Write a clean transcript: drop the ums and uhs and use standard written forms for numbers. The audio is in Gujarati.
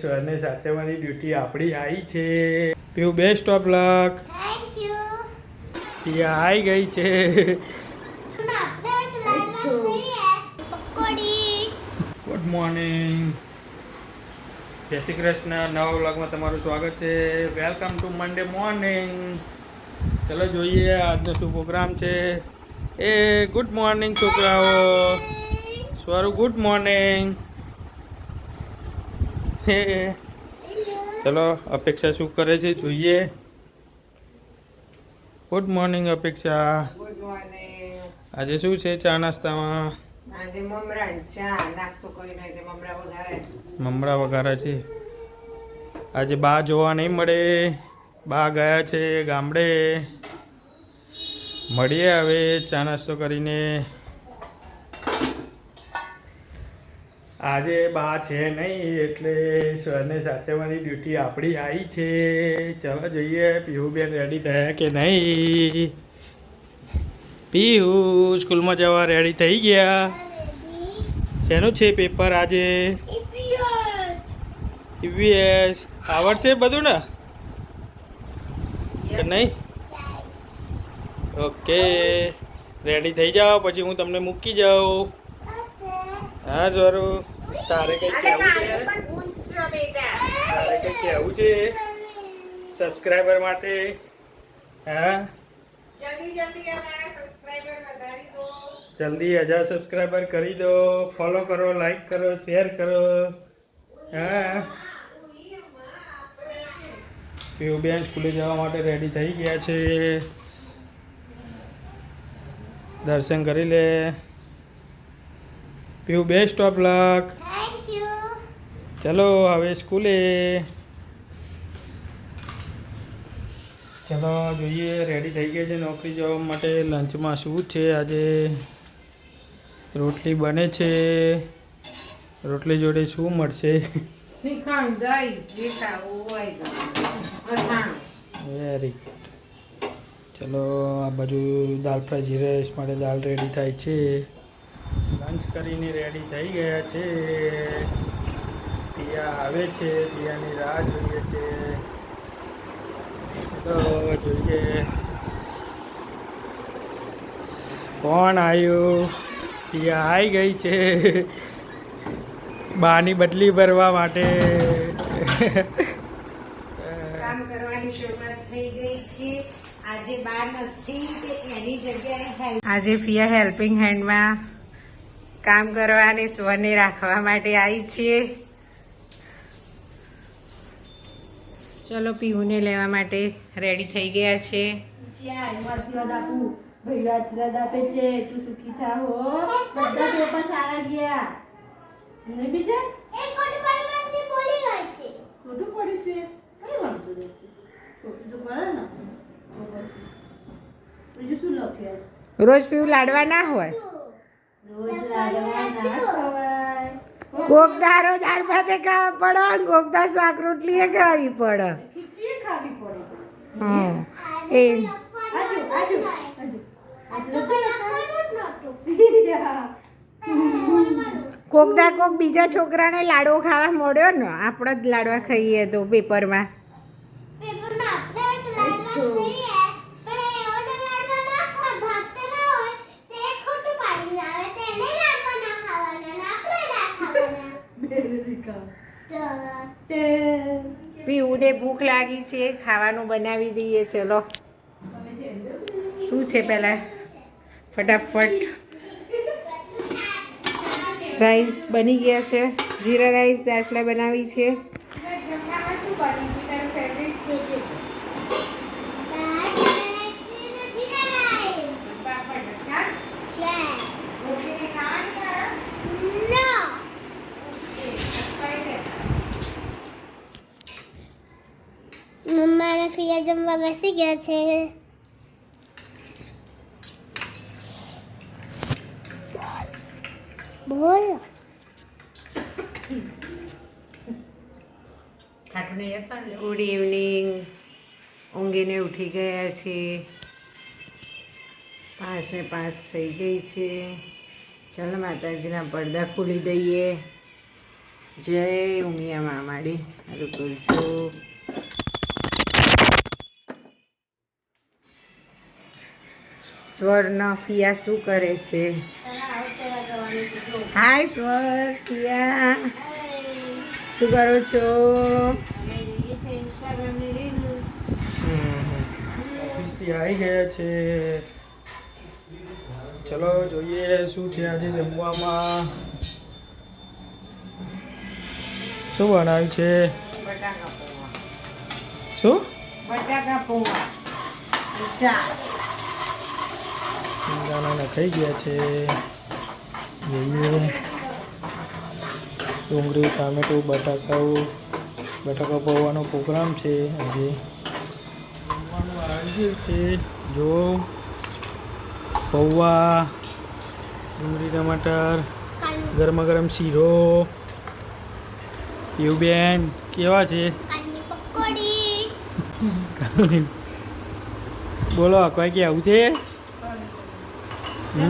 સ્વરને સાચવવાની ડ્યુટી આપણી આવી છે. પીવું best of luck. Thank you. Piya આવી ગઈ છે. પકોડી. Good morning. જય શ્રી કૃષ્ણ. નવા વ્લોગમાં તમારું સ્વાગત છે. Welcome to Monday morning. ચલો જોઈએ આજનો શું પ્રોગ્રામ છે. એ ગુડ મોર્નિંગ છોકરાઓ. સ્વરૂ ગુડ મોર્નિંગ. ચલો અપેક્ષા શું કરે છે જોઈએ. ગુડ મોર્નિંગ અપેક્ષા. Good morning. આજે શું છે ચા નાસ્તામાં? આજે મમરા ને ચા નાસ્તો કરીને આજે મમરા વઘારે. મમરા વઘારા છે. આજે બા જોવા નહીં મળે. બા ગયા છે ગામડે. મળીએ હવે ચા નાસ્તો કરીને. આજે બા છે નહીં એટલે સ્વરને સાચવવાની ડ્યુટી આપણી આવી છે. ચાલો જોઈએ પીહુબેન રેડી થયા કે નહીં. પીહુ સ્કૂલમાં જવા રેડી થઈ ગયા. શેનું છે પેપર આજે? ઈવીએસ આવડશે બધું ને કે નહીં? ઓકે રેડી થઈ જાઓ પછી હું તમને મૂકી જાઉં. હા સ્વરૂ તારે કઈ કહેવું છે? તારે કઈ કહેવું છે સબસ્ક્રાઈબર માટે? હા જલ્દી 1000 સબસ્ક્રાઈબર કરી દો. ફોલો કરો, લાઈક કરો, શેર કરો. હા પીયુબેન સ્કૂલે જવા માટે રેડી થઈ ગયા છે. દર્શન કરી લે. Piyu best of luck. Thank you. ચલો હવે સ્કૂલે. ચલો જોઈએ રેડી થઈ ગયા છે નોકરી જવા માટે. લંચમાં શું છે આજે? રોટલી બને છે. રોટલી જોડે શું મળશે? શ્રીખંડ, દહીં, જે ખાવું હોય તો. અથાણું. Very good. ચલો આ બાજુ દાલ ફ્રાય જીરા રાઈસ માટે દાલ રેડી થાય છે. લંચ કરીને રેડી થઈ ગયા છે. પિયા આવે છે. પિયાની રાહ જોઈએ છે. તો જોઈએ કોણ આવ્યું. પિયા આવી ગઈ છે બાની બદલી ભરવા માટે. કામ કરવાની શરૂઆત થઈ ગઈ છે. આજે બા નથી કે એની જગ્યાએ આજે પિયા હેલ્પિંગ હેન્ડમાં કામ કરવાની સ્વરને રાખવા માટે આવી છીએ. ચલો પીહુને લેવા માટે રેડી થઈ ગયા છે. આશીર્વાદ આપું. ભાઈઓ આશીર્વાદ આપે છે. તું સુખી થા હો. બધા પેપર સારા ગયા. નહીં બીજા એક ખોટી પડી બોલી ગઈ છે. ખોટું પડ્યું છે. કઈ વાંધો નથી. ખોટું તો કરે ને. બીજું શું લખ્યું? રોજ પીવું લાડવા ના હોય. રોજ લાડવા ના ખવાય. ગોગદારો દાળ ભાતે ખાવા પડે. ગોગદા શાક રોટલી ખાવી પડે. ખીચડી ખાવી પડે. હા એ આજુ આજુ આજુ કોકદા કોક બીજા છોકરાને લાડવો ખાવા મળ્યો ને. આપણે જ લાડવા ખાઈએ તો પેપરમાં. પેપરમાં આપણે એક લાડવા ખાઈએ પણ એવો તો લાડવા ના ખાય. ભાગતે ના હોય તે એક ખોટું પાડી આવે તો એને લાડવા ના ખાવાના ને આપણે ના ખાવાના. પીવુંને ભૂખ લાગી છે. ખાવાનું બનાવી દઈએ. ચલો શું છે પહેલાં ફટાફટ. રાઈસ બની ગયા છે. જીરા રાઈસ દાળ ફ્રાય બનાવી છે. મમ્મા ને ફિયા જમવા બેસી ગયા છે. બોલ ગુડ ઇવનિંગ. ઊંઘીને ઉઠી ગયા છે. 5:05 થઈ ગઈ છે. ચાલો માતાજીના પડદા ખોલી દઈએ. જય ઉમિયા મામાડી સારું કરજો. સ્વર્ણ ફિયા શું કરે છે? હાય સ્વર ફિયા, શું કરો છો? ઓફિસથી આવી ગયા છે. ચલો જોઈએ શું છે આજે જમવામાં. શું બનાવ્યું છે? બટાકા પૌવા. શું? બટાકા પૌવા. ચા. ગાના થઈ ગયા છે. જોઈએ ડુંગળી ટામેટું બટાકા પૌવાનો પ્રોગ્રામ છે આજે. જમવાનું આવી ગયું છે. જો પૌવા, ડુંગળી ટમાટર, ગરમા ગરમ શીરો. બેન કેવા છે? કાલની પકોડી. બોલો કોઈ કે આવું છે? બે